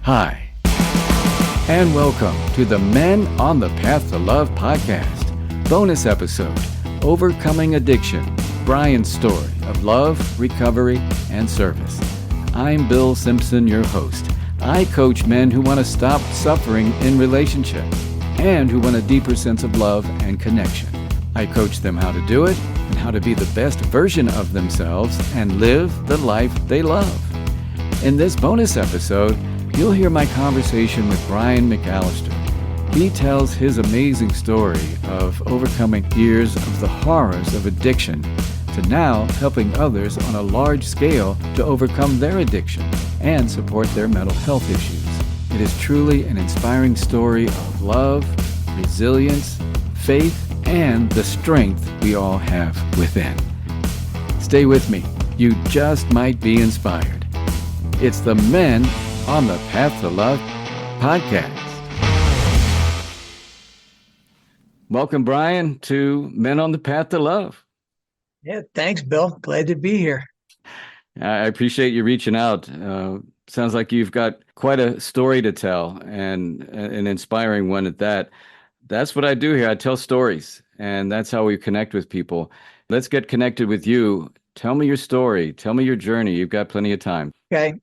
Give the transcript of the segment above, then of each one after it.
Hi, and welcome to the Men on the Path to Love podcast. Bonus episode, Overcoming Addiction, Brian's story of love, recovery, and service. I'm Bill Simpson, your host. I coach men who want to stop suffering in relationship and who want a deeper sense of love and connection. I coach them how to do it and how to be the best version of themselves and live the life they love. In this bonus episode, you'll hear my conversation with Brian McAllister. He tells his amazing story of overcoming years of the horrors of addiction to now helping others on a large scale to overcome their addiction and support their mental health issues. It is truly an inspiring story of love, resilience, faith, and the strength we all have within. Stay with me. You just might be inspired. It's the Men on the Path to Love podcast. Welcome, Brian, to Men on the Path to Love. Yeah, thanks, Bill. Glad to be here. I appreciate you reaching out. Sounds like you've got quite a story to tell, and an inspiring one at that. That's what I do here. I tell stories, and that's how we connect with people. Let's get connected with you. Tell me your story. Tell me your journey. You've got plenty of time. Okay.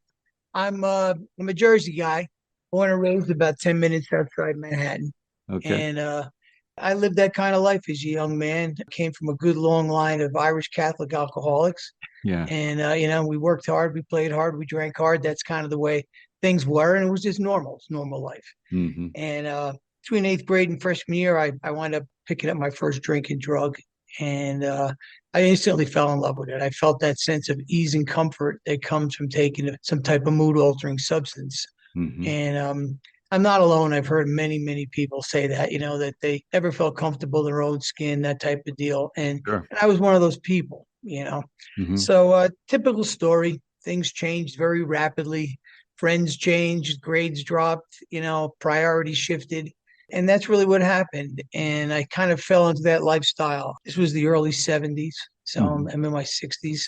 I'm a Jersey guy, born and raised about 10 minutes outside Manhattan. Okay. And I lived that kind of life as a young man. I came from a good long line of Irish Catholic alcoholics. Yeah. And we worked hard, we played hard, we drank hard. That's kind of the way things were. And it was just normal. It's normal life. Mm-hmm. And between eighth grade and freshman year, I wound up picking up my first drinking drug. And I instantly fell in love with it. I felt that sense of ease and comfort that comes from taking some type of mood-altering substance. Mm-hmm. And I'm not alone. I've heard many, many people say that, that they never felt comfortable in their own skin, that type of deal. And, Sure. and I was one of those people, Mm-hmm. So typical story. Things changed very rapidly. Friends changed, grades dropped, priorities shifted. And that's really what happened. And I kind of fell into that lifestyle. This was the early 70s. So Mm-hmm. I'm in my 60s.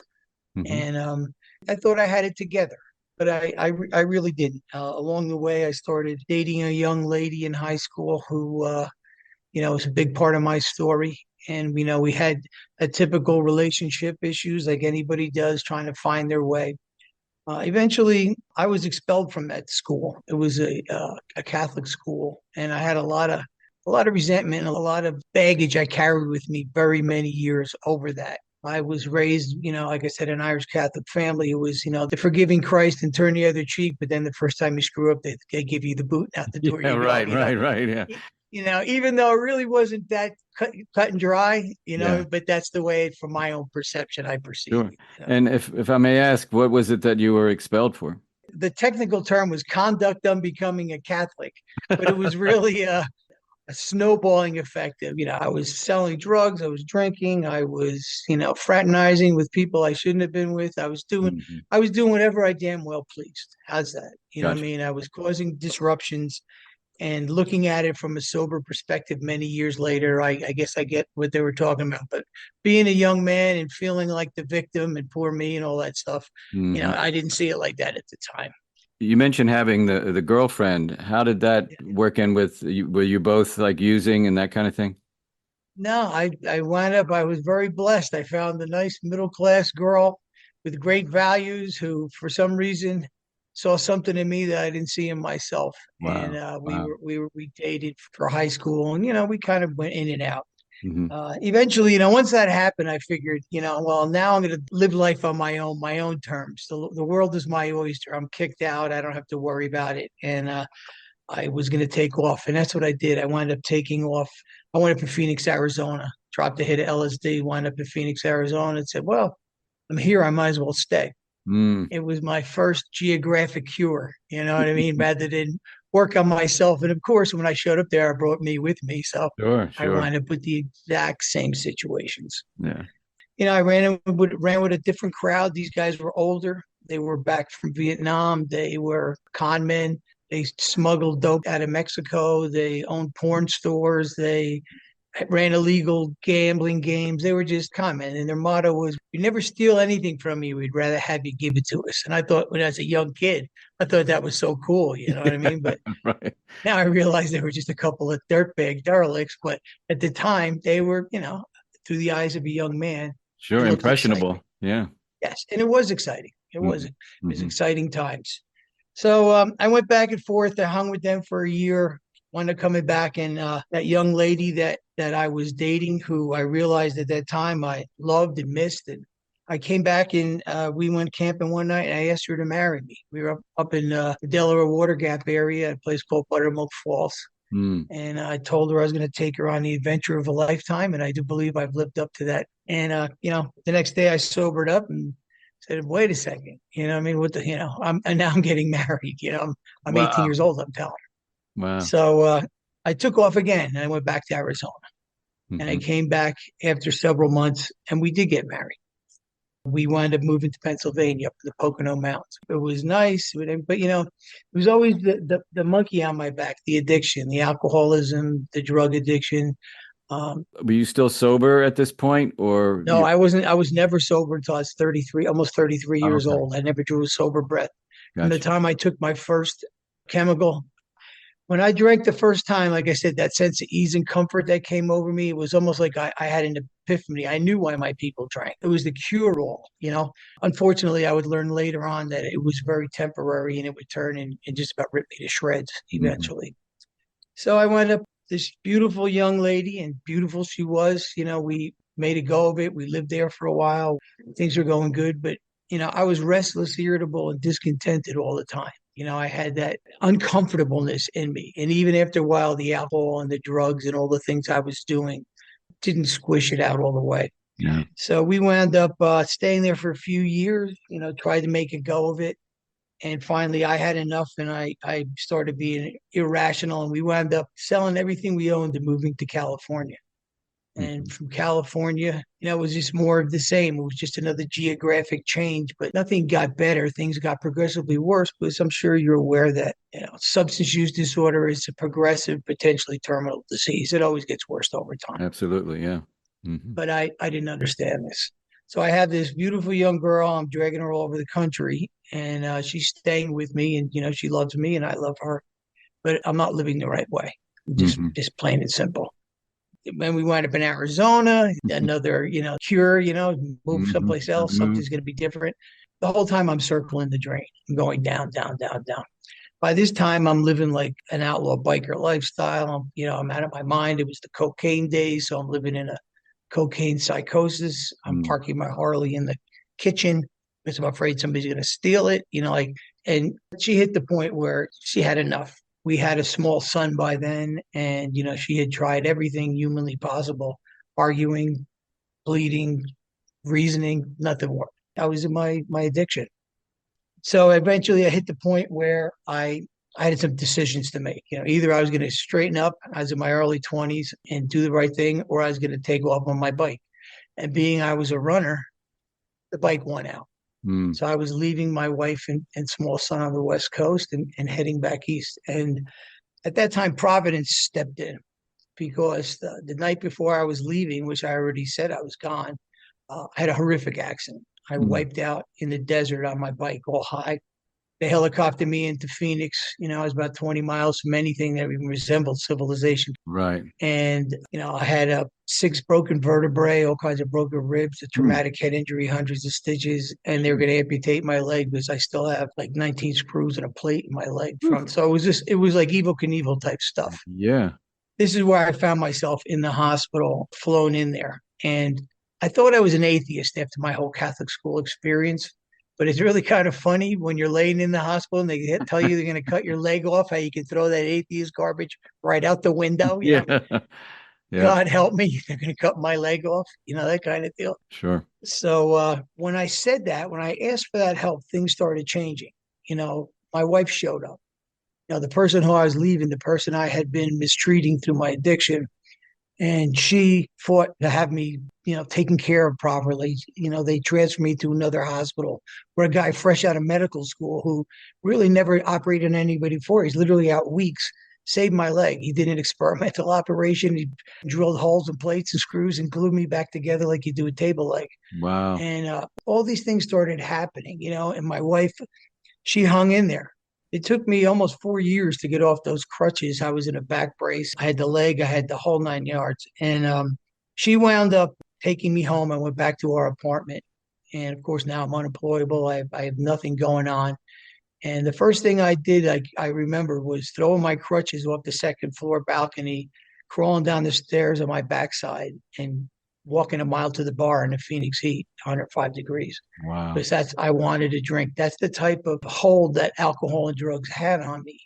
Mm-hmm. And I thought I had it together, but I really didn't. Along the way, I started dating a young lady in high school who, was a big part of my story. And, we had a typical relationship issues like anybody does, trying to find their way. Eventually, I was expelled from that school. It was a Catholic school, and I had a lot of resentment and a lot of baggage I carried with me very many years over that. I was raised, like I said, an Irish Catholic family. It was, the forgiving Christ and turn the other cheek. But then the first time you screw up, they give you the boot and out the door. Yeah, you go, right. Yeah. Even though it really wasn't that cut and dry, Yeah. but that's the way, from my own perception, I perceive Sure. it. And if I may ask, what was it that you were expelled for? The technical term was conduct unbecoming a Catholic, but it was really a snowballing effect of, I was selling drugs, I was drinking, I was, fraternizing with people I shouldn't have been with. I was doing whatever I damn well pleased. How's that? What I Gotcha. mean? I was causing disruptions. And looking at it from a sober perspective many years later, I guess I get what they were talking about. But being a young man and feeling like the victim and poor me and all that stuff, Mm-hmm. I didn't see it like that at the time. You mentioned having the girlfriend. How did that work in with you? Were you both like using and that kind of thing? No, I wound up, I was very blessed. I found a nice middle-class girl with great values who, for some reason, saw something in me that I didn't see in myself. Wow. And Wow. we dated for high school, and we kind of went in and out. Mm-hmm. Eventually, once that happened, I figured, well, now I'm going to live life on my own terms. The world is my oyster. I'm kicked out. I don't have to worry about it. And I was going to take off, and that's what I did. I wound up taking off. I went up to Phoenix, Arizona, dropped a hit of LSD, wound up in Phoenix, Arizona, and said, well, I'm here. I might as well stay. Mm. It was my first geographic cure, you know what I mean? Rather than work on myself. And of course, when I showed up there, I brought me with me. So Sure. I wound up with the exact same situations. Yeah. I ran with a different crowd. These guys were older. They were back from Vietnam. They were con men. They smuggled dope out of Mexico. They owned porn stores. They ran illegal gambling games. They were just common. And their motto was, "We never steal anything from you. We'd rather have you give it to us." And I thought, when I was a young kid, I thought that was so cool. You know what I mean? But Right. now I realize they were just a couple of dirtbag derelicts. But at the time, they were, through the eyes of a young man, Sure. it looked exciting. Impressionable. Yeah. Yes. And it was exciting. Hmm. It was Hmm. exciting times. So I went back and forth. I hung with them for a year. Wound up coming back, and that young lady that I was dating, who I realized at that time I loved and missed, and I came back and we went camping one night, and I asked her to marry me. We were up in the Delaware Water Gap area, a place called Buttermilk Falls, Mm. and I told her I was going to take her on the adventure of a lifetime, and I do believe I've lived up to that. And the next day I sobered up and said, "Wait a second, I mean, what the, and now I'm getting married. I'm 18 Wow. years old. I'm telling her." Wow. So I took off again, and I went back to Arizona, and I Hmm. came back after several months, and we did get married. We wound up moving to Pennsylvania, up in the Pocono Mountains. It was nice, but it was always the monkey on my back, the addiction, the alcoholism, the drug addiction. Were you still sober at this point, or No, you? I wasn't. I was never sober until I was 33, almost 33 Oh, years okay. old. I never drew a sober breath. From the Gotcha. time I took my first chemical, when I drank the first time, like I said, that sense of ease and comfort that came over me, it was almost like I had an epiphany. I knew why my people drank. It was the cure all. Unfortunately, I would learn later on that it was very temporary and it would turn and just about rip me to shreds Hmm. eventually. So I wound up this beautiful young lady, and beautiful she was. We made a go of it. We lived there for a while. Things were going good, but I was restless, irritable, and discontented all the time. I had that uncomfortableness in me. And even after a while, the alcohol and the drugs and all the things I was doing didn't squish it out all the way. Yeah. So we wound up staying there for a few years, tried to make a go of it. And finally, I had enough, and I started being irrational. And we wound up selling everything we owned and moving to California. And Hmm. from California, it was just more of the same. It was just another geographic change, but nothing got better. Things got progressively worse, because I'm sure you're aware that, substance use disorder is a progressive, potentially terminal disease. It always gets worse over time. Absolutely. Yeah. Hmm. But I didn't understand this. So I have this beautiful young girl. I'm dragging her all over the country, and she's staying with me, and she loves me, and I love her. But I'm not living the right way. Hmm. Just plain and simple. When we wind up in Arizona, another cure. Move Hmm. someplace else. Move. Something's going to be different. The whole time I'm circling the drain. I'm going down, down, down, down. By this time, I'm living like an outlaw biker lifestyle. I'm out of my mind. It was the cocaine days, so I'm living in a cocaine psychosis. I'm Mm. parking my Harley in the kitchen because I'm afraid somebody's going to steal it. And she hit the point where she had enough. We had a small son by then, and she had tried everything humanly possible, arguing, bleeding, reasoning, nothing worked. I was in my addiction. So eventually I hit the point where I had some decisions to make. Either I was going to straighten up, I was in my early 20s, and do the right thing, or I was going to take off on my bike. And being I was a runner, the bike won out. Mm. So I was leaving my wife and small son on the West Coast, and heading back east. And at that time, Providence stepped in, because the night before I was leaving, which I already said I was gone, I had a horrific accident. I Mm. wiped out in the desert on my bike, all high. They helicoptered me into Phoenix. I was about 20 miles from anything that even resembled civilization. Right. And, I had 6 broken vertebrae, all kinds of broken ribs, a Mm. traumatic head injury, hundreds of stitches. And they were Gee. going to amputate my leg because I still have like 19 screws and a plate in my leg Whew. from. So it was like Evel Knievel type stuff. Yeah. This is where I found myself in the hospital, flown in there. And I thought I was an atheist after my whole Catholic school experience. But it's really kind of funny when you're laying in the hospital and they tell you they're going to cut your leg off, how you can throw that atheist garbage right out the window. Yeah. Yeah. God help me, they're going to cut my leg off, that kind of deal. Sure. So when I said that, when I asked for that help, things started changing. My wife showed up. The person who I was leaving, the person I had been mistreating through my addiction, and she fought to have me, taken care of properly. They transferred me to another hospital where a guy fresh out of medical school, who really never operated on anybody before. He's literally out weeks. saved my leg. He did an experimental operation. He drilled holes in plates and screws and glued me back together like you do a table leg. Wow. And all these things started happening, and my wife, she hung in there. It took me almost 4 years to get off those crutches. I was in a back brace. I had the leg, I had the whole 9 yards. And she wound up taking me home. I went back to our apartment. And of course, now I'm unemployable. I have nothing going on. And the first thing I did, I remember, was throwing my crutches off the second floor balcony, crawling down the stairs on my backside, and walking a mile to the bar in the Phoenix heat, 105 degrees. Wow. Because I wanted to drink. That's the type of hold that alcohol and drugs had on me.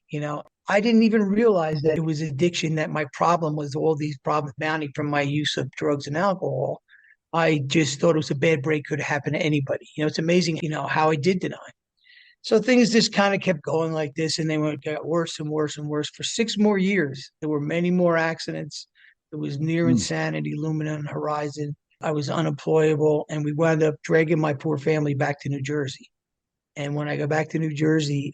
I didn't even realize that it was addiction, that my problem was all these problems mounting from my use of drugs and alcohol. I just thought it was a bad break, could happen to anybody. It's amazing, how I did deny. So things just kind of kept going like this, and they got worse and worse and worse for 6 more years. There were many more accidents. It was near Mm. insanity looming on the horizon. I was unemployable, and we wound up dragging my poor family back to New Jersey. And when I got back to New Jersey,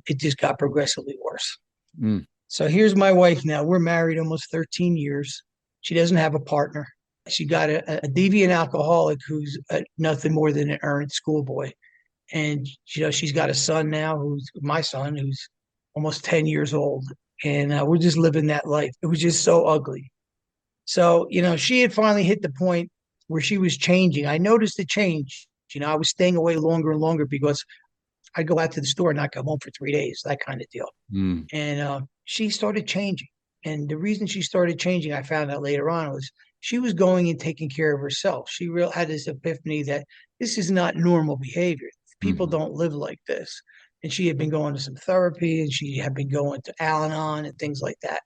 it just got progressively worse. Mm. So here's my wife now. We're married almost 13 years. She doesn't have a partner. She got a deviant alcoholic who's nothing more than an errant schoolboy. And she's got a son now, who's my son, who's almost 10 years old. And we're just living that life. It was just so ugly. So, she had finally hit the point where she was changing. I noticed the change. I was staying away longer and longer because I'd go out to the store and not come home for 3 days, that kind of deal. Mm. And she started changing. And the reason she started changing, I found out later on, was she was going and taking care of herself. She had this epiphany that this is not normal behavior. People Mhm. don't live like this. And she had been going to some therapy, and she had been going to Al-Anon and things like that.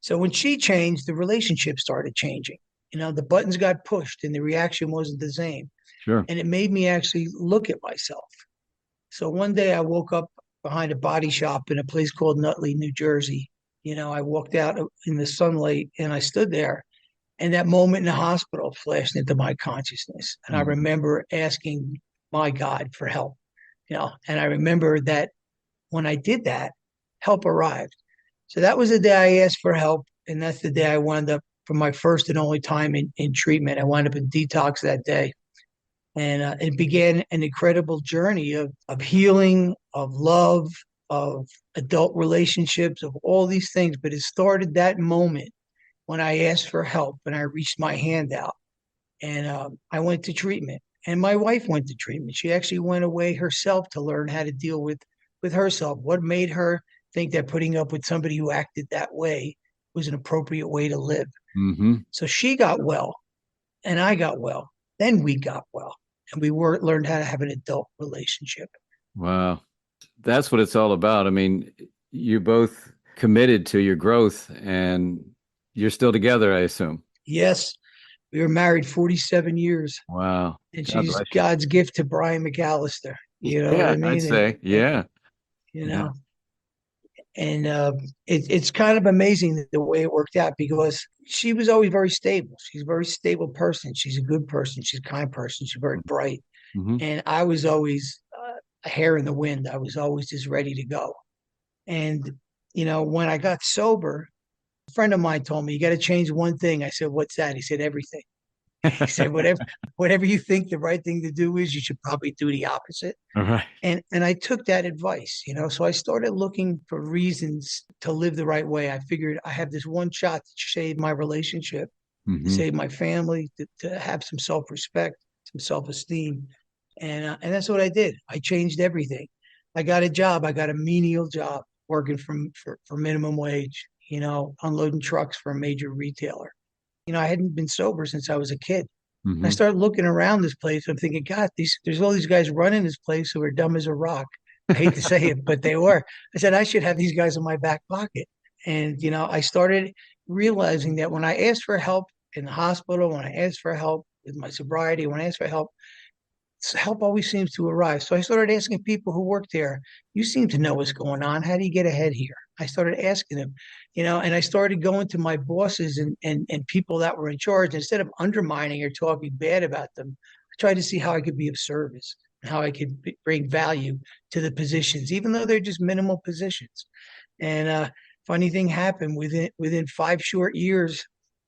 So when she changed, the relationship started changing. The buttons got pushed and the reaction wasn't the same. Sure. And it made me actually look at myself. So one day I woke up behind a body shop in a place called Nutley, New Jersey. I walked out in the sunlight and I stood there, and that moment in the hospital flashed into my consciousness. And I Mm. remember asking my God for help, and I remember that when I did that, help arrived. So that was the day I asked for help. And that's the day I wound up, for my first and only time in treatment. I wound up in detox that day. And it began an incredible journey of healing, of love, of adult relationships, of all these things. But it started that moment when I asked for help and I reached my hand out, and I went to treatment. And my wife went to treatment. She actually went away herself to learn how to deal with herself. What made her think that putting up with somebody who acted that way was an appropriate way to live? Mhm. So she got well, and I got well. Then we got well, and we learned how to have an adult relationship. Wow. That's what it's all about. I mean, you both committed to your growth and you're still together, I assume. Yes, we were married 47 years, Wow. and God she's bless you. God's gift to Brian McAllister. You know what Yeah, I I'd mean? say. And Yeah. you Yeah. know, and it's kind of amazing the way it worked out, because she was always very stable. She's a very stable person. She's a good person. She's a kind person. She's very bright. Mm-hmm. And I was always a hair in the wind. I was always just ready to go. And, when I got sober, a friend of mine told me, you got to change one thing. I said, what's that? He said, everything. He said, whatever you think the right thing to do is, you should probably do the opposite. All right. And I took that advice, so I started looking for reasons to live the right way. I figured I have this one shot to save my relationship, to Mm-hmm. save my family, to have some self-respect, some self-esteem. And that's what I did. I changed everything. I got a job. I got a menial job working for minimum wage, unloading trucks for a major retailer. I hadn't been sober since I was a kid. I Mm-hmm. started looking around this place. I'm thinking, God, there's all these guys running this place who are dumb as a rock. I hate to say it, but they were. I said, I should have these guys in my back pocket. And, I started realizing that when I asked for help in the hospital, when I asked for help with my sobriety, when I asked for help always seems to arrive. So I started asking people who work there, you seem to know what's going on. How do you get ahead here? I started asking them, and I started going to my bosses and people that were in charge. Instead of undermining or talking bad about them, I tried to see how I could be of service and how I could bring value to the positions, even though they're just minimal positions. And funny thing happened within 5 short years.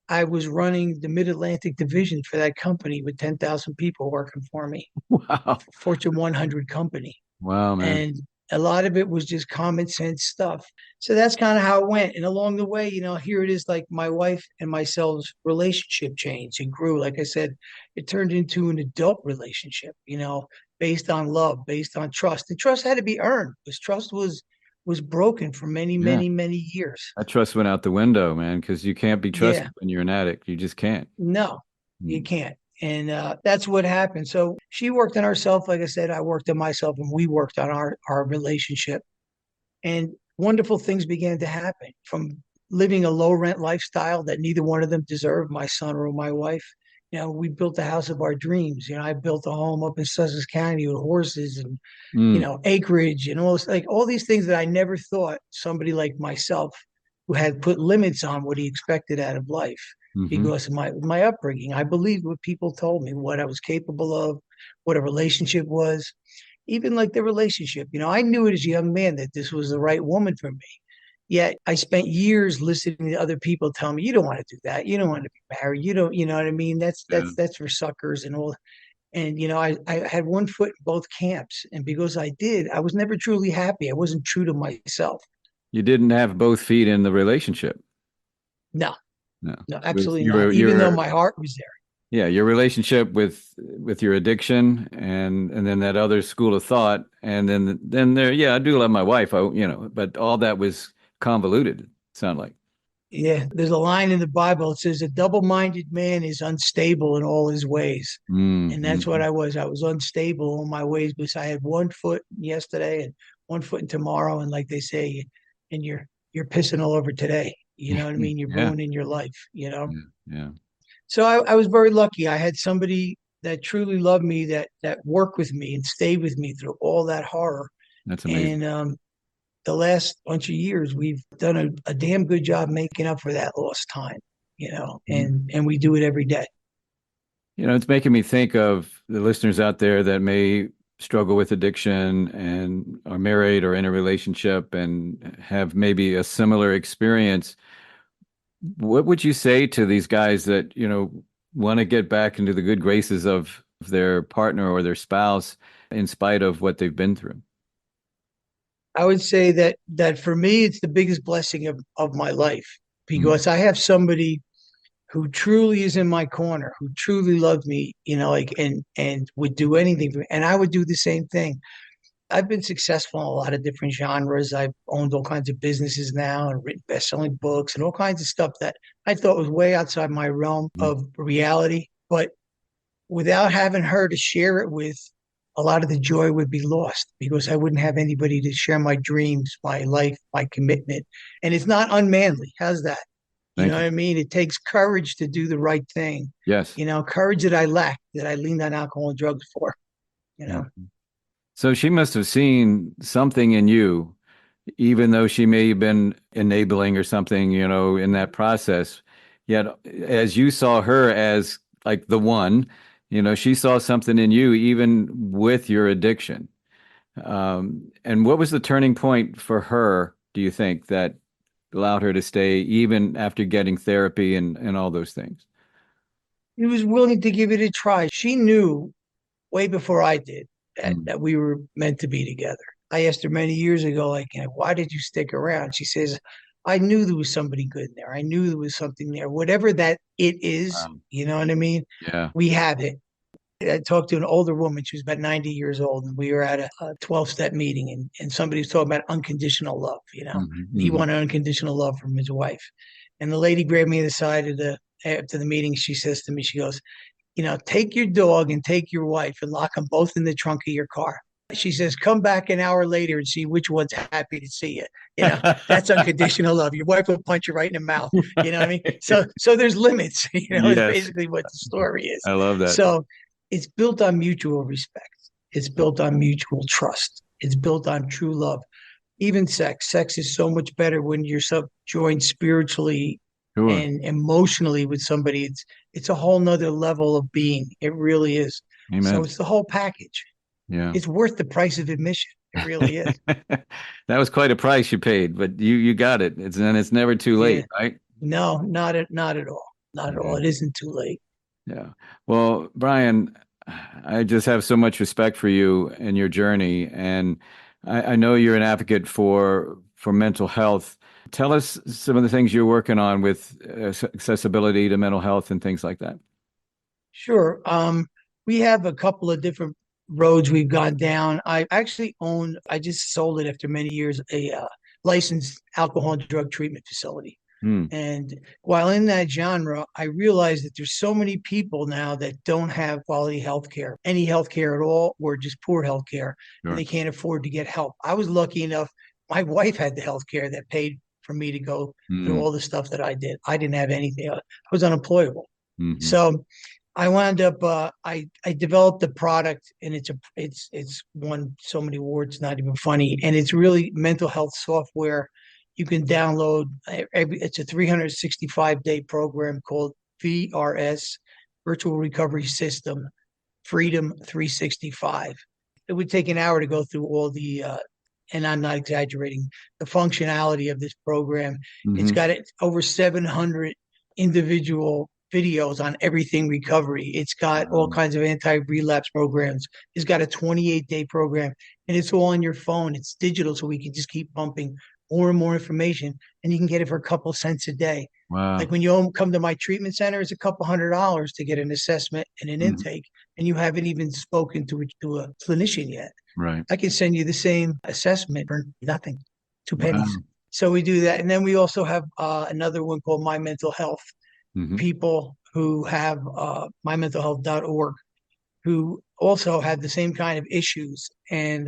I was running the Mid-Atlantic division for that company with 10,000 people working for me, Wow. Fortune 100 company. Wow, man. And a lot of it was just common sense stuff. So that's kind of how it went. And along the way, here it is, like my wife and myself's relationship changed and grew. Like I said, it turned into an adult relationship, based on love, based on trust. And trust had to be earned because trust was broken for many, Yeah. many, many years. That trust went out the window, man, because you can't be Yeah. trusted when you're an addict. You just can't. No, you Mm. can't. And that's what happened. So she worked on herself. Like I said, I worked on myself and we worked on our relationship. And wonderful things began to happen from living a low rent lifestyle that neither one of them deserved, my son or my wife. We built the house of our dreams. I built a home up in Sussex County with horses and, Mm. acreage and all these things that I never thought somebody like myself who had put limits on what he expected out of life Hmm. because of my upbringing. I believed what people told me, what I was capable of, what a relationship was, even like the relationship. I knew it as a young man that this was the right woman for me. Yet I spent years listening to other people tell me, you don't want to do that. You don't want to be married. You don't, you know what I mean? That's Yeah. that's that's for suckers and all. And I had one foot in both camps. And because I did, I was never truly happy. I wasn't true to myself. You didn't have both feet in the relationship. No, No. no, It was absolutely not. Even though my heart was there. yeah, your relationship with your addiction and then that other school of thought and then there, yeah, I do love my wife. But all that was convoluted, it sounded like. Yeah, there's a line in the Bible. It says, a double minded man is unstable in all his ways. And that's what Mm-hmm. I was. I was unstable in my ways because I had one foot yesterday and one foot in tomorrow. And like they say, and you're pissing all over today. You know what I mean? You're Yeah, ruining your life. yeah, yeah. So I was very lucky. I had somebody that truly loved me, that worked with me and stayed with me through all that horror. That's amazing. And the last bunch of years, we've done a damn good job making up for that lost time, Mm. and we do it every day. It's making me think of the listeners out there that may struggle with addiction and are married or in a relationship and have maybe a similar experience. What would you say to these guys that, want to get back into the good graces of their partner or their spouse in spite of what they've been through? I would say that for me, it's the biggest blessing of my life Mm. because I have somebody who truly is in my corner, who truly loves me, like and would do anything for me, and I would do the same thing. I've been successful in a lot of different genres. I've owned all kinds of businesses now and written best-selling books and all kinds of stuff that I thought was way outside my realm Mm. of reality. But without having her to share it with, a lot of the joy would be lost because I wouldn't have anybody to share my dreams, my life, my commitment. And it's not unmanly. How's that? You know Thank what you. I mean? It takes courage to do the right thing. Yes. Courage that I lacked, that I leaned on alcohol and drugs for, you Yeah. know. So she must have seen something in you, even though she may have been enabling or something, in that process. Yet, as you saw her as like the one, she saw something in you, even with your addiction. And what was the turning point for her, do you think, that allowed her to stay even after getting therapy and all those things? He was willing to give it a try. She knew way before I did that Mm. that we were meant to be together. I asked her many years ago, like, why did you stick around? She says, I knew there was somebody good in there. I knew there was something there. Whatever that it is, you know what I mean? Yeah. We have it. I talked to an older woman. She was about 90 years old, and we were at a 12-step meeting, and somebody was talking about unconditional love, Hmm. and he Hmm. wanted unconditional love from his wife. And the lady grabbed me to the side after the meeting. She says to me, she goes, take your dog and take your wife and lock them both in the trunk of your car. She says, come back an hour later and see which one's happy to see you. That's unconditional love. Your wife will punch you right in the mouth. You know what I mean? So there's limits, is Yes, basically what the story is. I love that. So it's built on mutual respect. It's built on mutual trust. It's built on true love. Even sex. Sex is so much better when you're joined spiritually Sure. and emotionally with somebody. It's a whole nother level of being. It really is. So Amen. it's the whole package. Yeah. It's worth the price of admission. It really is. That was quite a price you paid, but you got it. It's never too Yeah. late, right? No, not at all. Not at all. Yeah. It isn't too late. Yeah. Well, Brian, I just have so much respect for you and your journey, and I know you're an advocate for mental health. Tell us some of the things you're working on with accessibility to mental health and things like that. Sure. We have a couple of different roads we've gone down. I just sold it after many years, a licensed alcohol and drug treatment facility. Hmm. And while in that genre, I realized that there's so many people now that don't have quality health care, any health care at all, or just poor health care, and Sure. they can't afford to get help. I was lucky enough, my wife had the health care that paid for me to go through Hmm. all the stuff that I did. I didn't have anything. I was unemployable. Hmm. So I wound up I developed a product, and it's won so many awards, not even funny. And it's really mental health software you can download. It's a 365-day program called VRS, Virtual Recovery System, Freedom 365. It would take an hour to go through all the and I'm not exaggerating, the functionality of this program. It's Hmm. got over 700 individual videos on everything recovery. It's got all Wow. kinds of anti-relapse programs. It's got a 28-day program, and it's all on your phone. It's digital, so we can just keep pumping more and more information, and you can get it for a couple cents a day. Like Wow. when you come to my treatment center, it's a couple $100 to get an assessment and an Mhm. intake, and you haven't even spoken to a clinician yet. Right. I can send you the same assessment for nothing, two pennies. Wow. So we do that. And then we also have another one called My Mental Health. Hmm. People who have mymentalhealth.org who also have the same kind of issues, and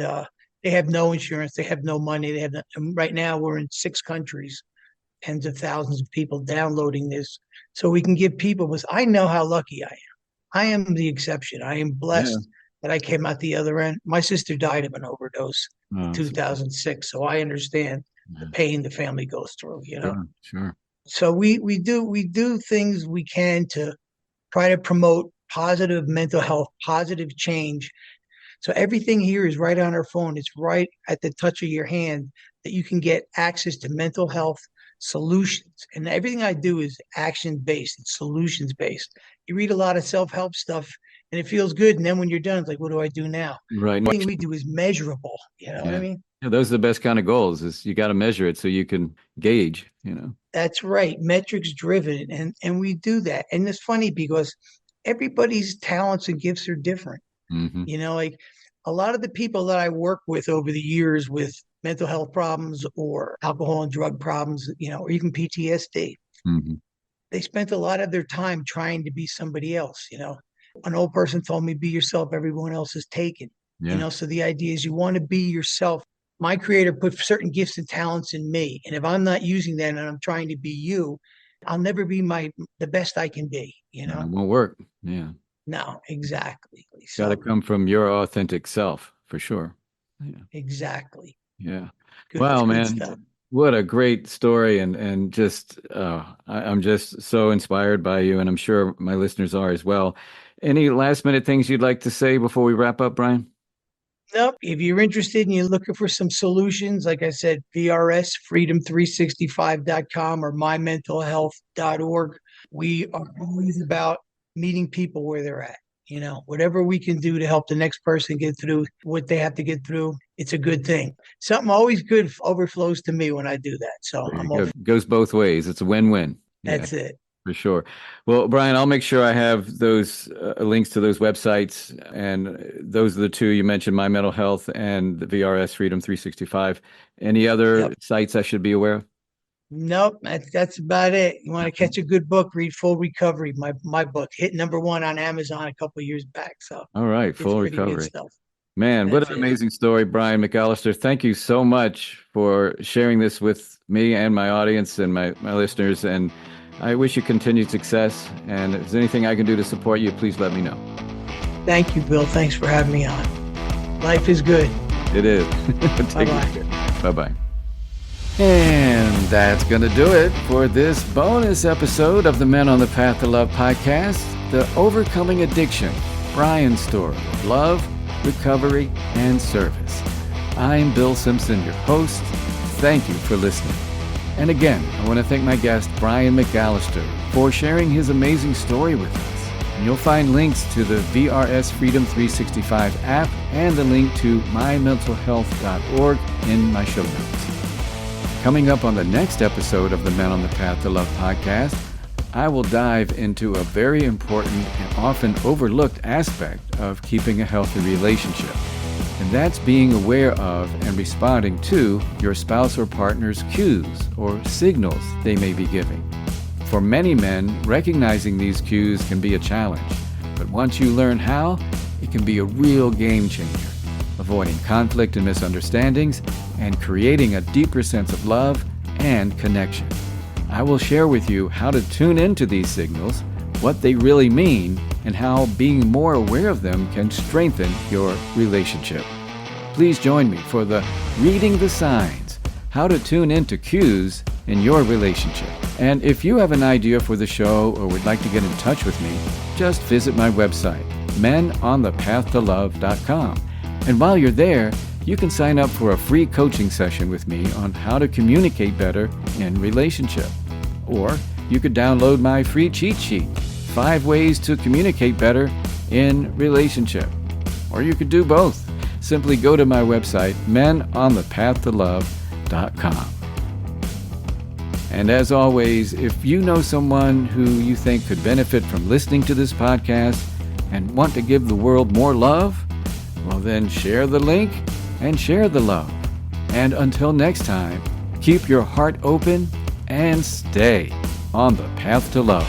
they have no insurance, they have no money, they have no, right now we're in 6 countries, tens of thousands of people downloading this, so we can give people. Because I know how lucky I am. I am the exception. I am Yeah. blessed that I came out the other end. My sister died of an overdose in Oh, 2006, so I understand the yeah. pain the family goes through. Sure. Sure. So we do things we can to try to promote positive mental health, positive change. So everything here is right on our phone. It's right at the touch of your hand that you can get access to mental health solutions. And everything I do is action based, it's solutions based. You read a lot of self help stuff and it feels good. And then when you're done, it's like, what do I do now? Right. Everything we do is measurable. You know what I Yeah. mean? Yeah. Those are the best kind of goals is you got to measure it so you can gauge. That's right. Metrics driven. And we do that. And it's funny because everybody's talents and gifts are different. Hmm. Like a lot of the people that I work with over the years with mental health problems or alcohol and drug problems, or even PTSD, Hmm. they spent a lot of their time trying to be somebody else. An old person told me, be yourself, everyone else is taken. Yeah. So the idea is you want to be yourself. My creator put certain gifts and talents in me. And if I'm not using that and I'm trying to be you, I'll never be the best I can be, No, it won't work. Yeah. No, exactly. It's got to So come from your authentic self for sure. Yeah. exactly. Yeah. Good, Wow, good man. stuff. What a great story and just I'm just so inspired by you and I'm sure my listeners are as well. Any last minute things you'd like to say before we wrap up, Brian? Nope. If you're interested and you're looking for some solutions, like I said, VRS freedom365.com or mymentalhealth.org. We are always about meeting people where they're at. Whatever we can do to help the next person get through what they have to get through, it's a good thing. Something always good overflows to me when I do that. So There you I'm go. off. Goes both ways. It's a win-win. Yeah, That's it. for sure. Well, Brian, I'll make sure I have those links to those websites, and those are the two you mentioned, My Mental Health and the VRS Freedom 365. Any other Yep. sites I should be aware of? Nope, that's about it. You want to catch a good book, read Full Recovery, my book. Hit #1 on Amazon a couple of years back. So All right, it's full pretty good recovery. stuff. Man, what That's an it. amazing story, Brian McAllister. Thank you so much for sharing this with me and my audience and my listeners. And I wish you continued success. And if there's anything I can do to support you, please let me know. Thank you, Bill. Thanks for having me on. Life is good. It is. Take Bye-bye. care. Bye-bye. And that's going to do it for this bonus episode of the Men on the Path to Love podcast, the Overcoming Addiction, Brian's story of love, recovery, and service. I'm Bill Simpson, your host. Thank you for listening. And again, I want to thank my guest, Brian McAllister, for sharing his amazing story with us. And you'll find links to the VRS Freedom 365 app and the link to mymentalhealth.org in my show notes. Coming up on the next episode of the Men on the Path to Love podcast, I will dive into a very important and often overlooked aspect of keeping a healthy relationship. And that's being aware of and responding to your spouse or partner's cues or signals they may be giving. For many men, recognizing these cues can be a challenge, but once you learn how, it can be a real game changer, avoiding conflict and misunderstandings and creating a deeper sense of love and connection. I will share with you how to tune into these signals, what they really mean, and how being more aware of them can strengthen your relationship. Please join me for the Reading the Signs, how to tune into cues in your relationship. And if you have an idea for the show or would like to get in touch with me, just visit my website, menonthepathtolove.com. And while you're there, you can sign up for a free coaching session with me on how to communicate better in relationship. Or you could download my free cheat sheet, 5 ways to communicate better in relationship. Or you could do both. Simply go to my website, menonthepathtolove.com. And as always, if you know someone who you think could benefit from listening to this podcast and want to give the world more love, well then share the link and share the love. And until next time, keep your heart open and stay on the path to love.